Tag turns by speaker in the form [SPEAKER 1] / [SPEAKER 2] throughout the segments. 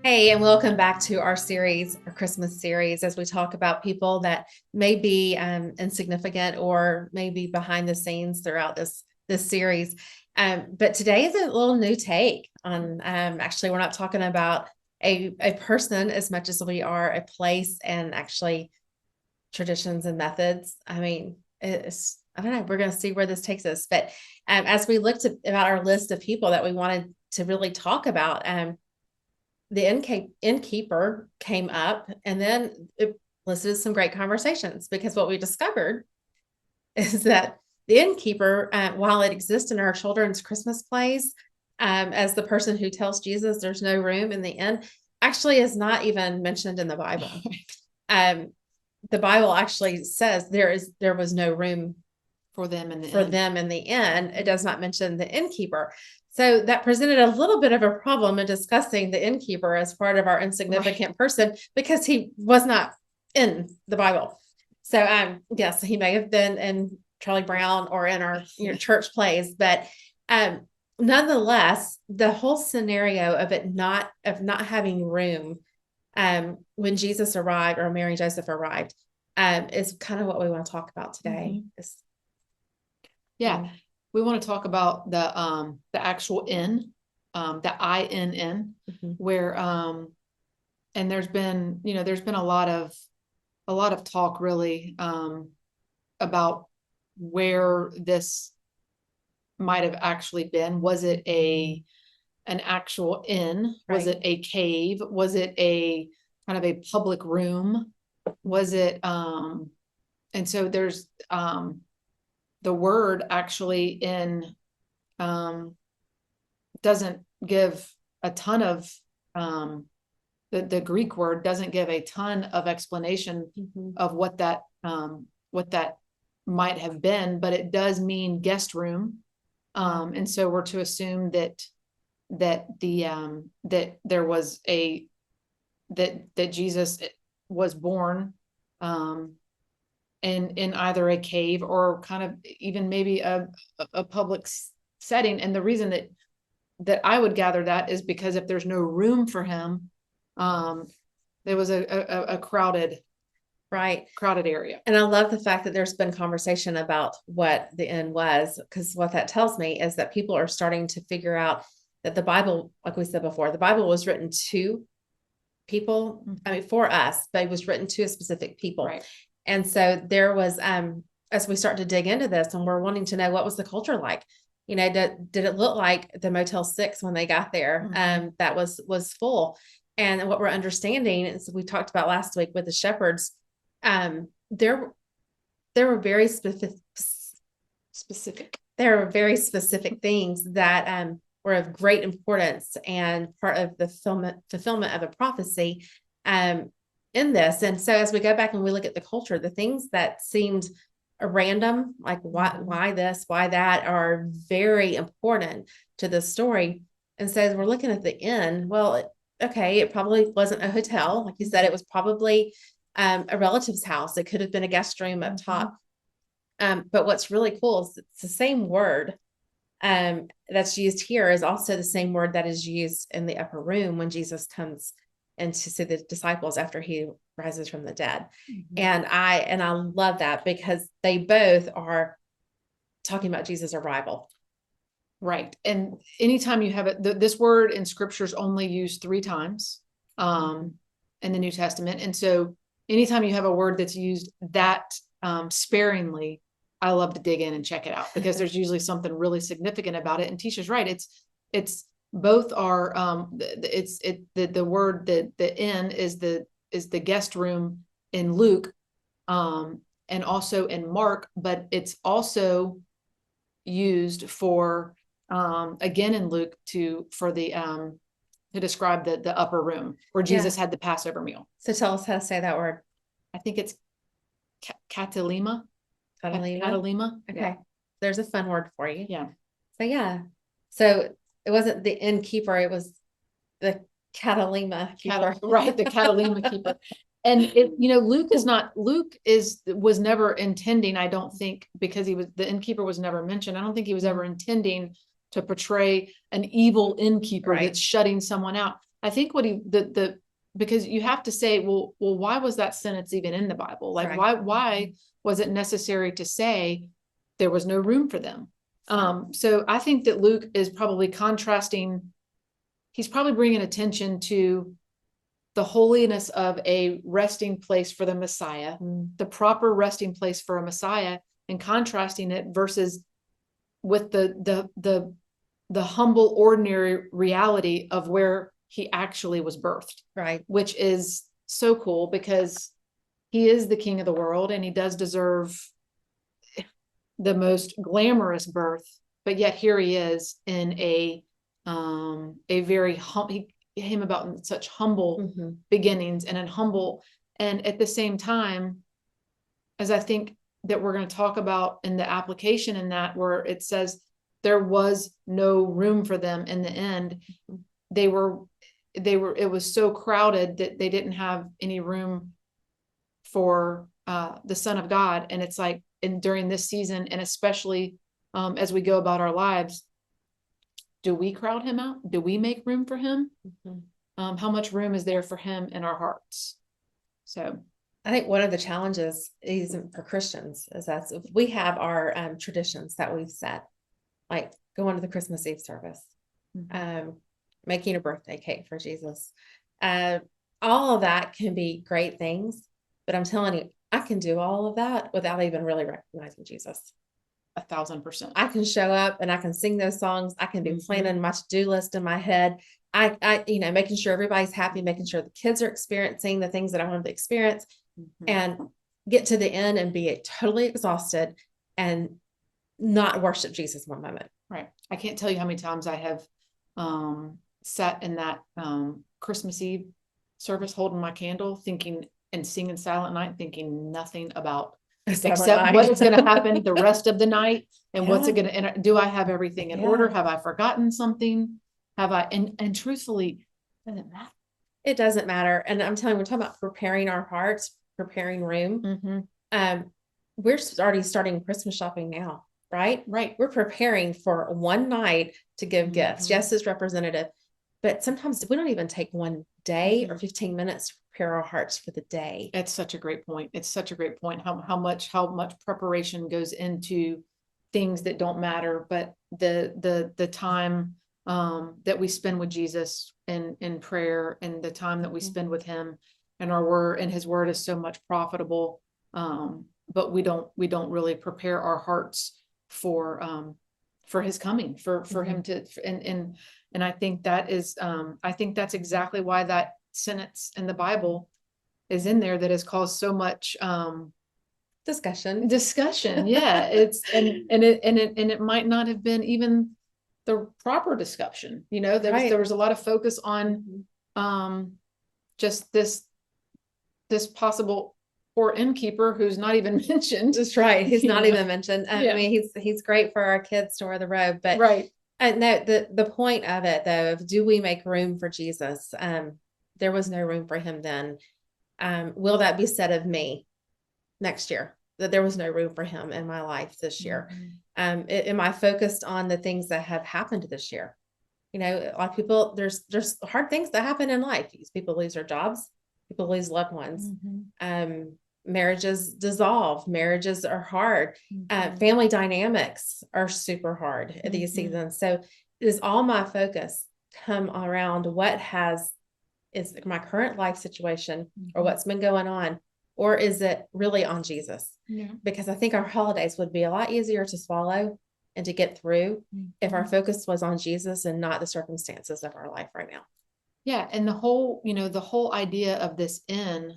[SPEAKER 1] Hey, and welcome back to our series, our Christmas series, as we talk about people that may be insignificant or maybe behind the scenes throughout this series. But today is a little new take on. Actually, we're not talking about a person as much as we are a place and actually traditions and methods. I mean, I don't know. We're going to see where this takes us. But as we looked about our list of people that we wanted to really talk about, the innkeeper came up, and then it listed some great conversations, because what we discovered is that the innkeeper, while it exists in our children's Christmas plays, as the person who tells Jesus there's no room in the inn, actually is not even mentioned in the Bible. um, the Bible actually says there was no room
[SPEAKER 2] for them in the
[SPEAKER 1] for
[SPEAKER 2] inn.
[SPEAKER 1] them in the inn. It does not mention the innkeeper. So that presented a little bit of a problem in discussing the innkeeper as part of our insignificant person, because he was not in the Bible. So yes, he may have been in Charlie Brown or in our church plays, but nonetheless, the whole scenario of not having room when Jesus arrived, or Mary and Joseph arrived, is kind of what we want to talk about today.
[SPEAKER 2] Yeah. We want to talk about the actual inn, the INN, where and there's been a lot of talk really about where this might have actually been. Was it an actual inn? Was it a cave? Was it a kind of a public room? Was it and so there's the word actually in doesn't give a ton of the Greek word doesn't give a ton of explanation of what that might have been, but it does mean guest room. And so we're to assume that that there was that Jesus was born in either a cave or kind of even maybe a public setting. And the reason that I would gather that is because if there's no room for him, there was a crowded area.
[SPEAKER 1] And I love the fact that there's been conversation about what the inn was, because what that tells me is that people are starting to figure out that the Bible, like we said before, the Bible was written to people, I mean, for us, but it was written to a specific people.
[SPEAKER 2] Right.
[SPEAKER 1] And so there was, as we start to dig into this, and we're wanting to know, what was the culture like? Did it look like the Motel 6 when they got there? That was full. And what we're understanding is, we talked about last week with the shepherds, there were very specific. There were very specific things that were of great importance and part of the fulfillment of a prophecy in this. And so as we go back and we look at the culture, the things that seemed random, like why this, why that, are very important to the story. And so as we're looking at the inn, well, okay, it probably wasn't a hotel. Like you said, it was probably a relative's house. It could have been a guest room up top. But what's really cool is it's the same word that's used here is also the same word that is used in the upper room when Jesus comes and to see the disciples after he rises from the dead. And I love that, because they both are talking about Jesus' arrival.
[SPEAKER 2] Right. And anytime you have it, this word in scripture is only used 3 times in the New Testament. And so anytime you have a word that's used that sparingly, I love to dig in and check it out, because there's usually something really significant about it. And Ticia's right. It's both are the word that the inn is the guest room in Luke and also in Mark, but it's also used for again in Luke to describe the upper room where Jesus had the Passover meal.
[SPEAKER 1] So tell us how to say that word.
[SPEAKER 2] I think it's katalima.
[SPEAKER 1] Katalima. Okay. Yeah. There's a fun word for you.
[SPEAKER 2] Yeah.
[SPEAKER 1] So it wasn't the innkeeper, it was the Catalima keeper.
[SPEAKER 2] Right, the Catalima keeper. And Luke was never intending, I don't think, because the innkeeper was never mentioned. I don't think he was ever intending to portray an evil innkeeper that's shutting someone out. I think what because you have to say, well, why was that sentence even in the Bible? Like,
[SPEAKER 1] Right.
[SPEAKER 2] why was it necessary to say there was no room for them? So I think that Luke is probably contrasting. He's probably bringing attention to the holiness of a resting place for the Messiah, the proper resting place for a Messiah, and contrasting it versus with the humble, ordinary reality of where he actually was birthed.
[SPEAKER 1] Right.
[SPEAKER 2] Which is so cool because he is the king of the world and he does deserve the most glamorous birth, but yet here he is in a very he came about in such humble beginnings and in humble, and at the same time, as I think that we're going to talk about in the application in that, where it says there was no room for them in the end. It was so crowded that they didn't have any room for the Son of God. And it's like, and during this season, and especially as we go about our lives, do we crowd him out? Do we make room for him? How much room is there for him in our hearts? So
[SPEAKER 1] I think one of the challenges is for Christians is that if we have our traditions that we've set, like going to the Christmas Eve service, making a birthday cake for Jesus, all of that can be great things, but I'm telling you, I can do all of that without even really recognizing Jesus.
[SPEAKER 2] 1,000%.
[SPEAKER 1] I can show up and I can sing those songs. I can be planning my to-do list in my head. I making sure everybody's happy, making sure the kids are experiencing the things that I want them to experience, and get to the end and be totally exhausted and not worship Jesus one moment.
[SPEAKER 2] Right. I can't tell you how many times I have sat in that Christmas Eve service holding my candle, thinking and singing Silent Night, thinking nothing about except what is going to happen the rest of the night, and what's it going to, do I have everything in order? Have I forgotten something? Have I, and truthfully, it doesn't matter.
[SPEAKER 1] It doesn't matter. And I'm telling you, we're talking about preparing our hearts, preparing room. We're already starting Christmas shopping now, right?
[SPEAKER 2] Right.
[SPEAKER 1] We're preparing for one night to give gifts. Yes, it's representative, but sometimes we don't even take one day or 15 minutes to prepare our hearts for the day.
[SPEAKER 2] It's such a great point. It's such a great point. How much preparation goes into things that don't matter, but the time that we spend with Jesus in prayer, and the time that we spend with him and our word, and his word is so much profitable. But we don't really prepare our hearts for his coming, for him to, and I think that is, I think that's exactly why that sentence in the Bible is in there that has caused so much discussion. Yeah. It's, and it might not have been even the proper discussion. There was a lot of focus on just this possible poor innkeeper who's not even mentioned.
[SPEAKER 1] That's right. He's not even mentioned. I mean, he's great for our kids to wear the robe, but no, the point of it though, of do we make room for Jesus? There was no room for him then. Will that be said of me next year, that there was no room for him in my life this year? Am I focused on the things that have happened this year? A lot of people, there's hard things that happen in life. People lose their jobs, people lose loved ones. Marriages dissolve, marriages are hard. Family dynamics are super hard at these seasons. So is all my focus come around is my current life situation or what's been going on, or is it really on Jesus? Because I think our holidays would be a lot easier to swallow and to get through if our focus was on Jesus and not the circumstances of our life right now.
[SPEAKER 2] Yeah. And the whole idea of this inn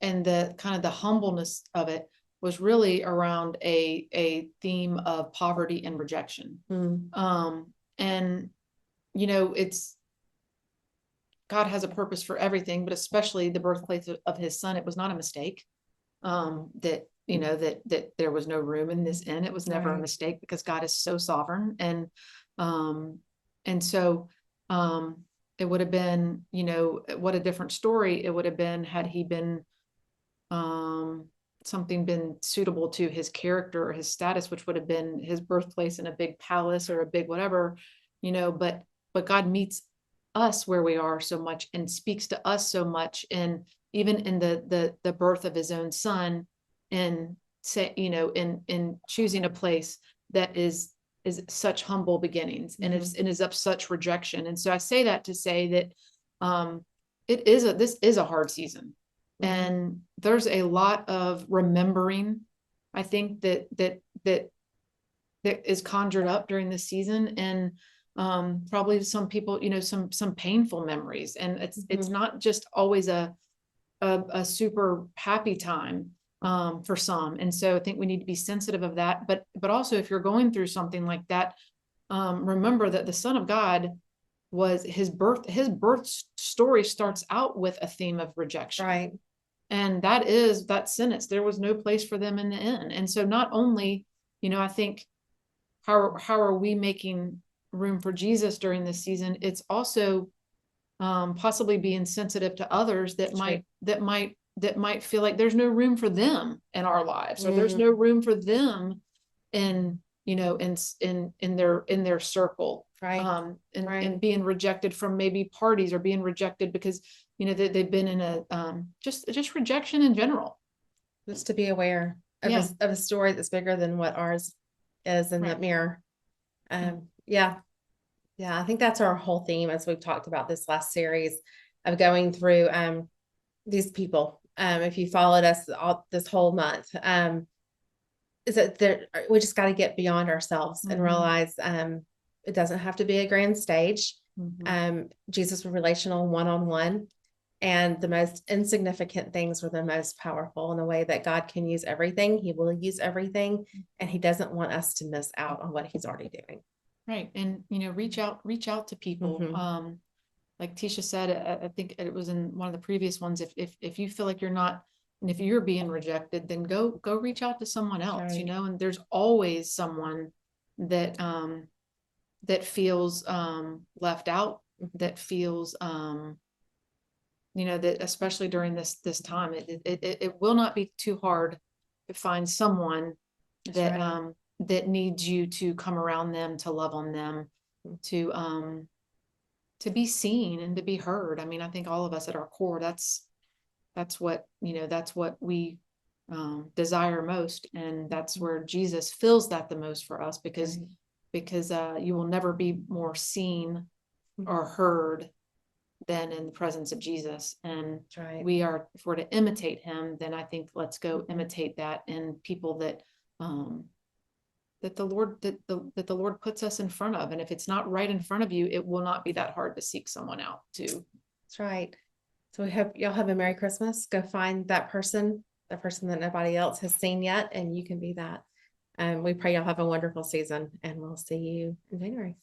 [SPEAKER 2] and the kind of the humbleness of it was really around a theme of poverty and rejection. And it's, God has a purpose for everything, but especially the birthplace of his son. It was not a mistake that there was no room in this inn. It was never a mistake, because God is so sovereign. And so it would have been, what a different story it would have been had he been something been suitable to his character or his status, which would have been his birthplace in a big palace or a big whatever, but God meets us where we are so much and speaks to us so much, and even in the birth of his own son, and say, in choosing a place that is such humble beginnings, and is of such rejection. And so I say that to say that this is a hard season, and there's a lot of remembering, I think, that is conjured up during this season, and probably some people, some painful memories, and it's not just always a super happy time for some. And so I think we need to be sensitive of that, but also, if you're going through something like that, remember that the Son of God was his birth story starts out with a theme of rejection.
[SPEAKER 1] Right.
[SPEAKER 2] And that sentence, there was no place for them in the inn. And so not only, I think, how are we making room for Jesus during this season? It's also possibly being sensitive to others that might feel like there's no room for them in our lives, or there's no room for them in their circle.
[SPEAKER 1] Right.
[SPEAKER 2] And being rejected from maybe parties, or being rejected because they've been in a just rejection in general.
[SPEAKER 1] Just to be aware of a story that's bigger than what ours is in the mirror. Yeah, I think that's our whole theme, as we've talked about this last series, of going through these people. If you followed us all this whole month, is that we just got to get beyond ourselves and realize it doesn't have to be a grand stage. Jesus was relational, one-on-one, and the most insignificant things were the most powerful, in a way that God can use everything. He will use everything, and he doesn't want us to miss out on what he's already doing.
[SPEAKER 2] Right. And, reach out to people. Like Tecia said, I think it was in one of the previous ones, if you feel like you're not, and if you're being rejected, then go reach out to someone else,
[SPEAKER 1] Right.
[SPEAKER 2] and there's always someone that feels left out, that feels that, especially during this time, it will not be too hard to find someone that that needs you to come around them, to love on them, to be seen and to be heard. I mean, I think all of us at our core, that's what we desire most, and that's where Jesus fills that the most for us, because you will never be more seen or heard than in the presence of Jesus. And if we're to imitate him, then I think let's go imitate that in people that the Lord puts us in front of. And if it's not right in front of you, it will not be that hard to seek someone out too.
[SPEAKER 1] That's right. So we hope y'all have a Merry Christmas. Go find that person that nobody else has seen yet, and you can be that. We pray y'all have a wonderful season, and we'll see you in January.